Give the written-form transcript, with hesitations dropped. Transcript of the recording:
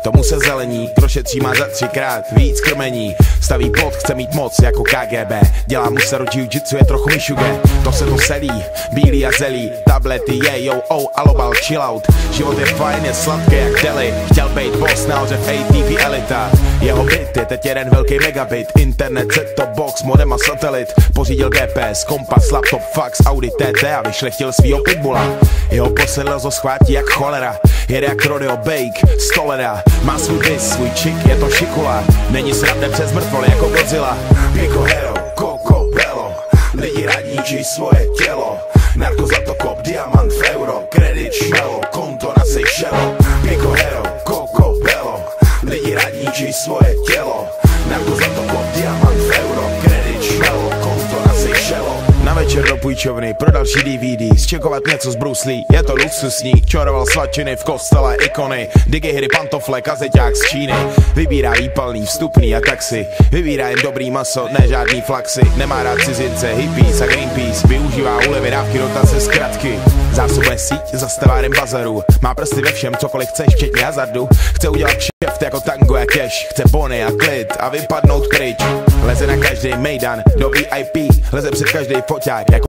tomu se zelení, krošetří má za 3krát víc krmení. Staví plot, chce mít moc jako KGB, dělá mu se jiu-jitsu, je trochu mišuge. To se to selí, bílý a zelí, tablety, alobal, chill out. Život je fajn, je sladký jak deli, chtěl být boss, nahoře v ATV elita. Jeho byt je teď jeden velký megabit, internet, set-top box, modem a satelit. Pořídil GPS, kompas, laptop, fax, Audi TT a vyšlechtil svýho pitbulla. Jeho posedlost schvátí jak cholera, jede jak rodeo bake, stolera. Má svůj bis, svůj čik, je to šikula, není srande přes mrtvoly jako Godzilla. Pico hero, Coco Bello, lidi radničí svoje tělo. Narko zlato, kop, diamant v euro, kredit, šmelo, konto na Seychelles. Pico hero, Coco Bello, lidi radničí svoje tělo. Narko zlato, kop, diamant v euro, kredit, šmelo, konto na Seychelles. Na večer do půjčovny pro další DVD, zčekovat něco z Bruce Lee, je to luxusní. Čoroval svačiny v kostele, ikony, digihry, pantofle, kazeťák z Číny. Vybírá výpalný, vstupný a taxi, vybírá jen dobrý maso, ne žádný flaxy. Nemá rád cizince, hippies a Greenpeace, využívá úlevy, dávky, dotace, zkratky. Zásobuje síť za stavárem bazaru, má prsty ve všem, cokoliv chceš, včetně hazardu. Chce udělat kšeft jako tango a cash, chce bony a klid a vypadnout pryč. Leze na každý mejdan do VIP, leze před každý foťák jako